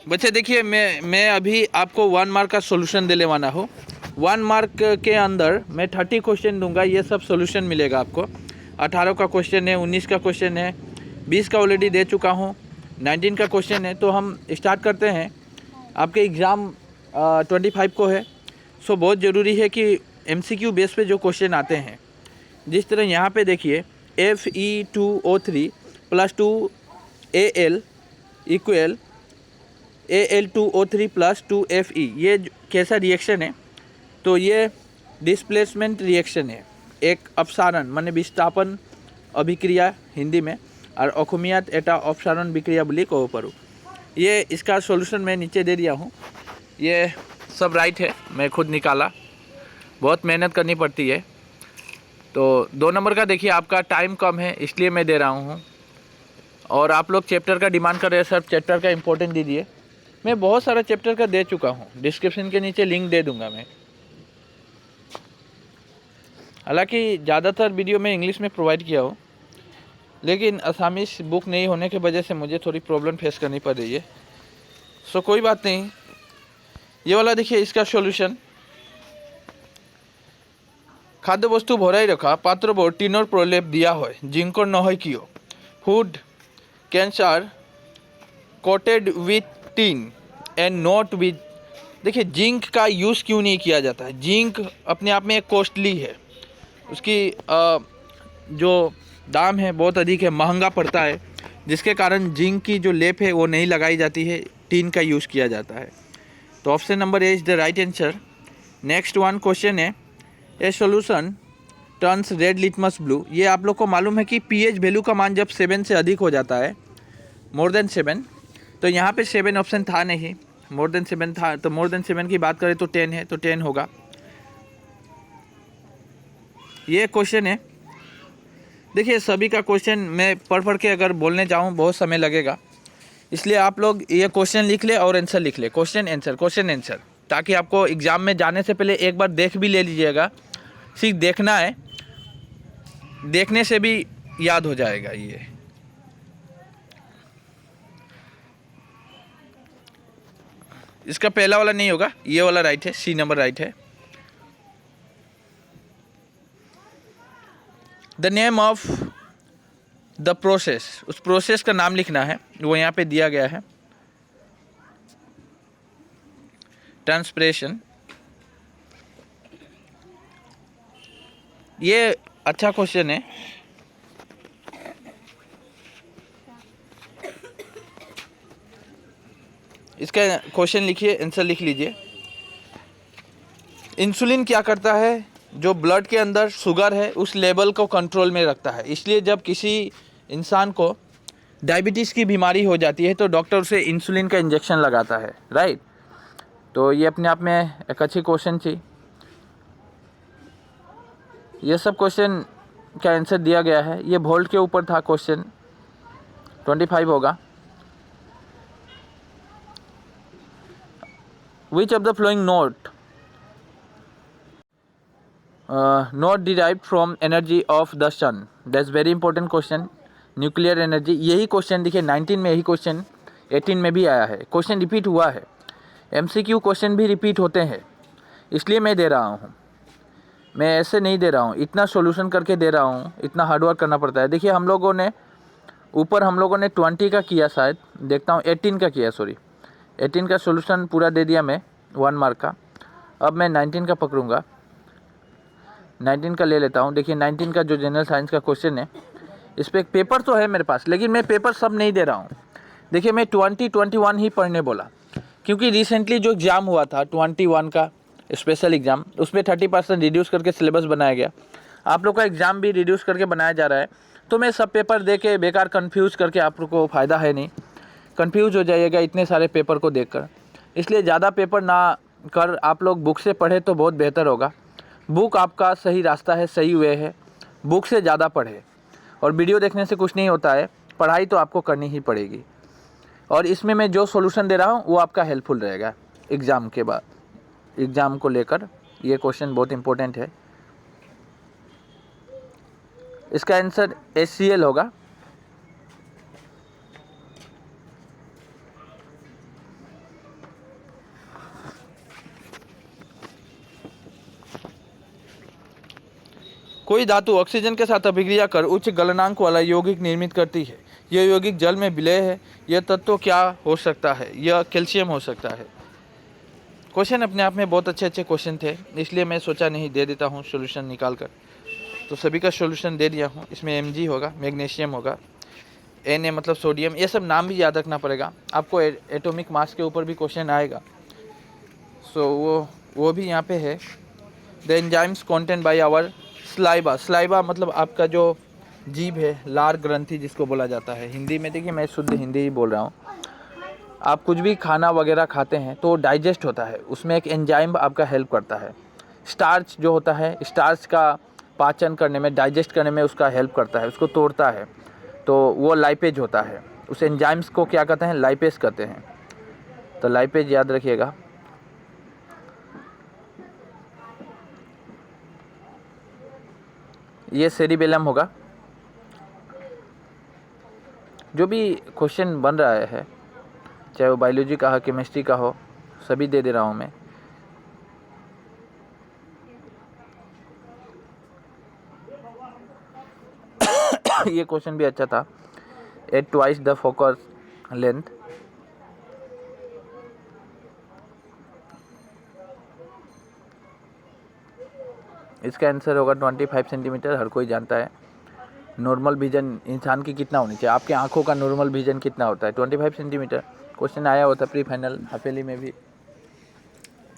बच्चे देखिए, मैं अभी आपको 1 मार्क का सॉल्यूशन देने वाला हूँ। 1 मार्क के अंदर मैं 30 क्वेश्चन दूंगा, ये सब सॉल्यूशन मिलेगा आपको। 18 का क्वेश्चन है, 19 का क्वेश्चन है, 20 का ऑलरेडी दे चुका हूँ, 19 का क्वेश्चन है। तो हम स्टार्ट करते हैं। आपके एग्ज़ाम 25 को है। सो बहुत ज़रूरी है कि MCQ बेस पे जो क्वेश्चन आते हैं, जिस तरह यहाँ पे देखिए Fe2O3 + 2Al equal Al2O3 + 2Fe, ये कैसा रिएक्शन है? तो ये डिस्प्लेसमेंट रिएक्शन है, एक अपसारण माने विस्थापन अभिक्रिया हिंदी में, और अखुमियात एटा अपसारण विक्रिया बोली कहो परू। ये इसका सॉल्यूशन मैं नीचे दे दिया हूँ। ये सब राइट है, मैं खुद निकाला, बहुत मेहनत करनी पड़ती है। तो 2 नंबर का देखिए, आपका टाइम कम है इसलिए मैं दे रहा हूँ, और आप लोग चैप्टर का डिमांड कर रहे हैं, सर चैप्टर का इम्पोर्टेंट दीजिए। मैं बहुत सारा चैप्टर का दे चुका हूँ, डिस्क्रिप्शन के नीचे लिंक दे दूंगा मैं। हालांकि ज़्यादातर वीडियो मैं इंग्लिश में प्रोवाइड किया हूँ, लेकिन असामीज बुक नहीं होने की वजह से मुझे थोड़ी प्रॉब्लम फेस करनी पड़ रही है। सो कोई बात नहीं। ये वाला देखिए, इसका सॉल्यूशन, खाद्य वस्तु भराई रखा पात्र टीनर प्रलेप दिया है, जिंकर नहय कियो, food cancer coated with tin and not with. देखिए जिंक का यूज़ क्यों नहीं किया जाता है? जिंक अपने आप में एक कॉस्टली है, उसकी जो दाम है बहुत अधिक है, महंगा पड़ता है, जिसके कारण जिंक की जो लेप है वो नहीं लगाई जाती है, टीन का यूज़ किया जाता है। तो option number A is the right answer. Next one question है, a solution turns red litmus blue. ये आप लोग को मालूम है कि पीएच वैल्यू का मान जब 7 से अधिक हो जाता है, मोर देन 7, तो यहाँ पे 7 ऑप्शन था नहीं, मोर देन 7 था। तो मोर देन 7 की बात करें तो 10 है, तो 10 होगा। ये क्वेश्चन है। देखिए सभी का क्वेश्चन मैं पढ़ के अगर बोलने जाऊँ बहुत समय लगेगा, इसलिए आप लोग ये क्वेश्चन लिख ले और आंसर लिख ले, क्वेश्चन आंसर, ताकि आपको एग्ज़ाम में जाने से पहले एक बार देख भी ले लीजिएगा। सिर्फ देखना है, देखने से भी याद हो जाएगा। ये इसका पहला वाला नहीं होगा, ये वाला राइट है, सी नंबर राइट है। The name of the process, उस प्रोसेस का नाम लिखना है, वो यहाँ पे दिया गया है, ट्रांसपिरेशन। ये अच्छा क्वेश्चन है। इसका क्वेश्चन लिखिए, आंसर लिख लीजिए। इंसुलिन क्या करता है? जो ब्लड के अंदर शुगर है उस लेवल को कंट्रोल में रखता है। इसलिए जब किसी इंसान को डायबिटीज़ की बीमारी हो जाती है तो डॉक्टर उसे इंसुलिन का इंजेक्शन लगाता है, राइट। तो ये अपने आप में एक अच्छी क्वेश्चन थी। ये सब क्वेश्चन का आंसर दिया गया है। ये वोल्ट के ऊपर था क्वेश्चन, 25 होगा। Which of the following not derived from energy of the sun? That's very important question. Nuclear energy, यही क्वेश्चन देखिए 19 में, यही क्वेश्चन 18 में भी आया है। क्वेश्चन रिपीट हुआ है, MCQ क्वेश्चन भी रिपीट होते हैं, इसलिए मैं दे रहा हूँ। मैं ऐसे नहीं दे रहा हूँ, इतना सॉल्यूशन करके दे रहा हूँ, इतना हार्डवर्क करना पड़ता है। देखिए हम लोगों ने ऊपर 20 का किया, शायद देखता हूँ 18 का किया, सॉरी 18 का सॉल्यूशन पूरा दे दिया मैं 1 मार्क का। अब मैं 19 का पकड़ूंगा, 19 का ले लेता हूँ। देखिए 19 का जो जनरल साइंस का क्वेश्चन है, इस पर एक पेपर तो है मेरे पास, लेकिन मैं पेपर सब नहीं दे रहा हूँ। देखिए मैं 21 ही पढ़ने बोला, क्योंकि रिसेंटली जो एग्ज़ाम हुआ था 21 का स्पेशल एग्ज़ाम, उसमें 30% रिड्यूस करके सिलेबस बनाया गया। आप लोग का एग्ज़ाम भी रिड्यूस करके बनाया जा रहा है, तो मैं सब पेपर दे के बेकार कन्फ्यूज़ करके आप लोग को फ़ायदा है नहीं, कन्फ्यूज़ हो जाइएगा इतने सारे पेपर को देखकर। इसलिए ज़्यादा पेपर ना कर आप लोग बुक से पढ़े तो बहुत बेहतर होगा। बुक आपका सही रास्ता है, सही वे है, बुक से ज़्यादा पढ़े। और वीडियो देखने से कुछ नहीं होता है, पढ़ाई तो आपको करनी ही पड़ेगी। और इसमें मैं जो सॉल्यूशन दे रहा हूँ वो आपका हेल्पफुल रहेगा एग्ज़ाम के बाद, एग्ज़ाम को लेकर। ये क्वेश्चन बहुत इंपॉर्टेंट है। इसका आंसर HCl होगा। कोई धातु ऑक्सीजन के साथ अभिक्रिया कर उच्च गलनांक वाला यौगिक निर्मित करती है। यह यौगिक जल में विलय है। यह तत्व क्या हो सकता है? यह कैल्शियम हो सकता है। क्वेश्चन अपने आप में बहुत अच्छे अच्छे क्वेश्चन थे, इसलिए मैं सोचा नहीं दे देता हूँ सोल्यूशन निकाल कर। तो सभी का सोल्यूशन दे दिया हूँ। इसमें Mg होगा, मैग्नीशियम होगा, Na मतलब सोडियम, ये सब नाम भी याद रखना पड़ेगा आपको। एटॉमिक मास के ऊपर भी क्वेश्चन आएगा, सो वो भी यहाँ पे है। The enzymes content by our saliva. Saliva मतलब आपका जो जीभ है, लार ग्रंथि जिसको बोला जाता है हिंदी में। देखिए मैं शुद्ध हिंदी ही बोल रहा हूँ। आप कुछ भी खाना वगैरह खाते हैं तो डाइजेस्ट होता है, उसमें एक एंजाइम आपका हेल्प करता है। स्टार्च जो होता है, स्टार्च का पाचन करने में, डाइजेस्ट करने में उसका हेल्प करता है, उसको तोड़ता है, तो वो लाइपेज होता है। उस एंजाइम्स को क्या कहते हैं? लाइपेज कहते हैं। तो लाइपेज याद रखिएगा। ये सेरिबेलम होगा। जो भी क्वेश्चन बन रहा है, चाहे वो बायोलॉजी का हो, केमिस्ट्री का हो, सभी दे दे रहा हूँ मैं। ये क्वेश्चन भी अच्छा था। At twice the focus length. इसका आंसर होगा 25 सेंटीमीटर। हर कोई जानता है। नॉर्मल विजन इंसान की कितना होनी चाहिए? आपके आंखों का नॉर्मल विजन कितना होता है? 25 सेंटीमीटर। क्वेश्चन आया होता प्री फाइनल हफेली में भी,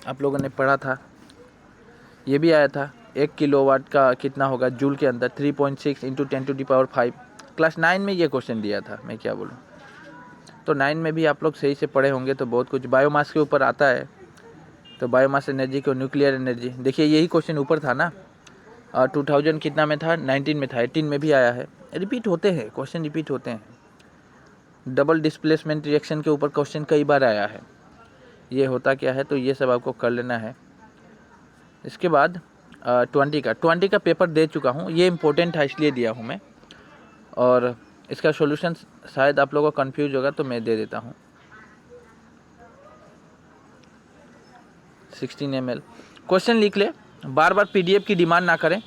आप लोगों ने पढ़ा था। ये भी आया था 1 किलोवाट का कितना होगा जूल के अंदर? 3.6 × 10⁵ क्लास 9 में ये क्वेश्चन दिया था। मैं क्या बोलूँ, तो 9 में भी आप लोग सही से पढ़े होंगे तो बहुत कुछ। बायोमास के ऊपर आता है, तो बायोमास एनर्जी को न्यूक्लियर एनर्जी। देखिए यही क्वेश्चन ऊपर था ना, 2000 कितना में था? 19 में था। 18 में भी आया है। रिपीट होते हैं क्वेश्चन, रिपीट होते हैं। डबल डिस्प्लेसमेंट रिएक्शन के ऊपर क्वेश्चन कई बार आया है। ये होता क्या है, तो ये सब आपको कर लेना है। इसके बाद 20 का पेपर दे चुका हूँ। ये इम्पोर्टेंट है इसलिए दिया हूँ मैं, और इसका सॉल्यूशन शायद आप लोगों को कंफ्यूज होगा तो मैं दे देता हूँ। 16 ml। क्वेश्चन लिख ले, बार बार PDF की डिमांड ना करें,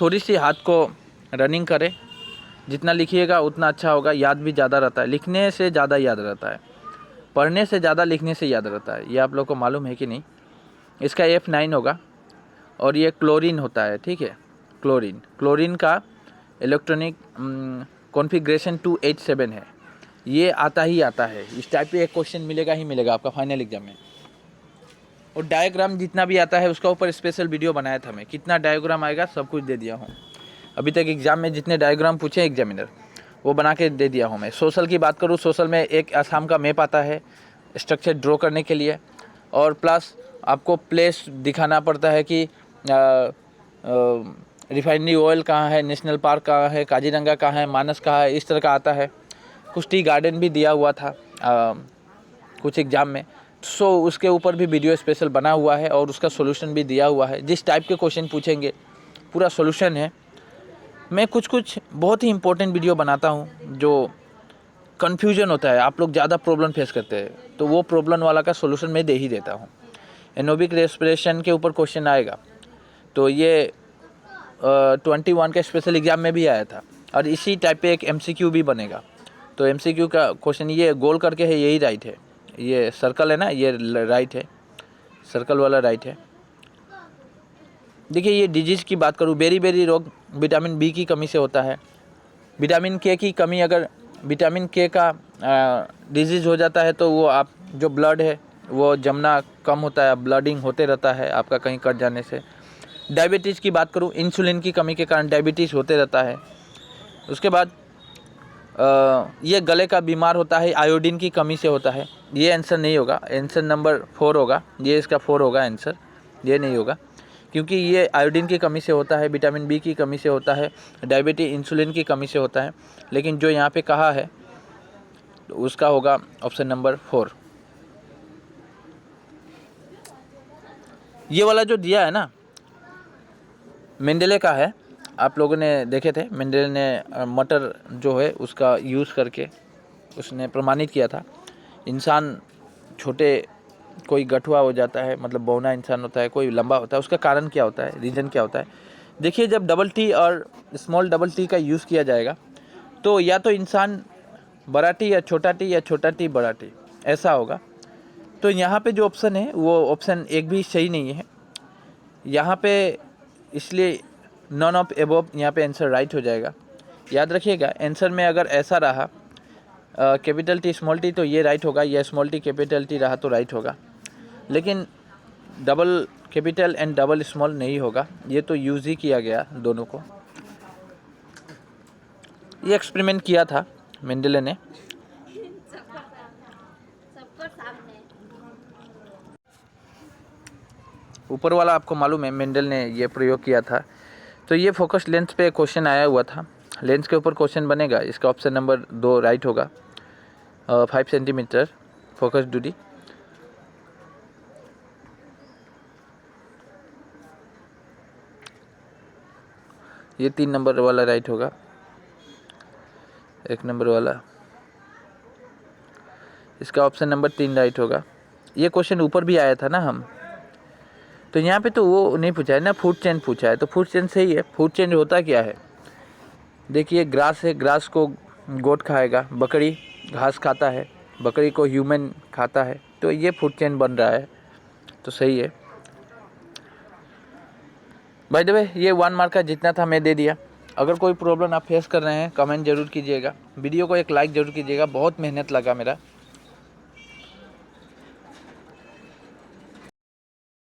थोड़ी सी हाथ को रनिंग करें। जितना लिखिएगा उतना अच्छा होगा, याद भी ज़्यादा रहता है। लिखने से ज़्यादा याद रहता है, पढ़ने से ज़्यादा लिखने से याद रहता है। ये आप लोग को मालूम है कि नहीं? इसका F9 होगा, और ये क्लोरीन होता है, ठीक है। क्लोरीन का इलेक्ट्रॉनिक कॉन्फ़िगरेशन 2H7 है। ये आता ही आता है। इस टाइप पे एक क्वेश्चन मिलेगा ही मिलेगा आपका फाइनल एग्जाम में। और डायग्राम जितना भी आता है उसका ऊपर स्पेशल वीडियो बनाया था मैं। कितना डायग्राम आएगा सब कुछ दे दिया हूँ। अभी तक एग्जाम में जितने डायग्राम पूछे एग्जामिनर, वो बना के दे दिया हूँ मैं। सोशल की बात करूँ, सोशल में एक आसाम का मैप आता है स्ट्रक्चर ड्रॉ करने के लिए, और प्लस आपको प्लेस दिखाना पड़ता है कि रिफाइनरी ऑयल कहाँ है, नेशनल पार्क कहाँ है, काजीरंगा कहाँ है, मानस कहाँ है, इस तरह का आता है। कुछ टी गार्डन भी दिया हुआ था कुछ एग्ज़ाम में, सो उसके ऊपर भी वीडियो स्पेशल बना हुआ है, और उसका सॉल्यूशन भी दिया हुआ है। जिस टाइप के क्वेश्चन पूछेंगे पूरा सॉल्यूशन है। मैं कुछ बहुत ही इंपॉर्टेंट वीडियो बनाता हूँ जो कन्फ्यूजन होता है, आप लोग ज़्यादा प्रॉब्लम फेस करते हैं, तो वो प्रॉब्लम वाला का सॉल्यूशन मैं दे ही देता हूँ। एनोबिक रेस्पिरेशन के ऊपर क्वेश्चन आएगा, तो ये 21 के स्पेशल एग्जाम में भी आया था, और इसी टाइप पे एक MCQ भी बनेगा। तो MCQ का क्वेश्चन ये गोल करके है, यही राइट है। ये सर्कल है ना, ये राइट है, सर्कल वाला राइट है। देखिए ये डिजीज़ की बात करूँ, बेरी रोग विटामिन B की कमी से होता है। विटामिन K की कमी, अगर विटामिन K का डिजीज़ हो जाता है तो वो आप जो ब्लड है वो जमना कम होता है, ब्लडिंग होते रहता है आपका कहीं कट जाने से। डायबिटीज़ की बात करूँ, इंसुलिन की कमी के कारण डायबिटीज़ होते रहता है। उसके बाद ये गले का बीमार होता है, आयोडीन की कमी से होता है। ये आंसर नहीं होगा, आंसर नंबर 4 होगा, ये इसका 4 होगा आंसर, ये नहीं होगा, क्योंकि ये आयोडीन की कमी से होता है, विटामिन B की कमी से होता है, डायबिटीज इंसुलिन की कमी से होता है। लेकिन जो यहाँ पे कहा है तो उसका होगा ऑप्शन नंबर 4। ये वाला जो दिया है ना, मेंडेले का है, आप लोगों ने देखे थे। मेंडेले ने मटर जो है उसका यूज़ करके उसने प्रमाणित किया था, इंसान छोटे कोई गठुआ हो जाता है, मतलब बौना इंसान होता है, कोई लंबा होता है, उसका कारण क्या होता है, रीज़न क्या होता है? देखिए जब डबल टी और स्मॉल डबल टी का यूज़ किया जाएगा तो या तो इंसान बड़ा टी या छोटा टी या छोटा टी बड़ा टी ऐसा होगा। तो यहाँ पे जो ऑप्शन है वो ऑप्शन एक भी सही नहीं है यहाँ पे, इसलिए नॉन ऑफ एबोव यहाँ पे आंसर राइट हो जाएगा। याद रखिएगा आंसर में अगर ऐसा रहा कैपिटल टी स्मॉल टी तो ये राइट होगा, या स्मॉल टी कैपिटल टी रहा तो राइट होगा, लेकिन double capital and double small नहीं होगा। ये तो यूज़ ही किया गया दोनों को, ये एक्सपेरिमेंट किया था मेंडले ने। ऊपर वाला आपको मालूम है मेंडल ने ये प्रयोग किया था। तो ये फोकस लेंस पे क्वेश्चन आया हुआ था, लेंस के ऊपर क्वेश्चन बनेगा, इसका ऑप्शन नंबर 2 राइट होगा। 5 सेंटीमीटर फोकस दूरी। ये 3 नंबर वाला राइट होगा, 1 नंबर वाला, इसका ऑप्शन नंबर 3 राइट होगा। ये क्वेश्चन ऊपर भी आया था ना हम, तो यहाँ पे तो वो नहीं पूछा है ना, फूड चेन पूछा है, तो फूड चेन सही है। फूड चेन होता क्या है, देखिए ग्रास है, ग्रास को गोट खाएगा, बकरी घास खाता है, बकरी को ह्यूमन खाता है, तो ये फूड चेन बन रहा है, तो सही है। बाय द वे ये 1 मार्क का जितना था मैं दे दिया। अगर कोई प्रॉब्लम आप फेस कर रहे हैं कमेंट जरूर कीजिएगा, वीडियो को एक लाइक ज़रूर कीजिएगा, बहुत मेहनत लगा मेरा।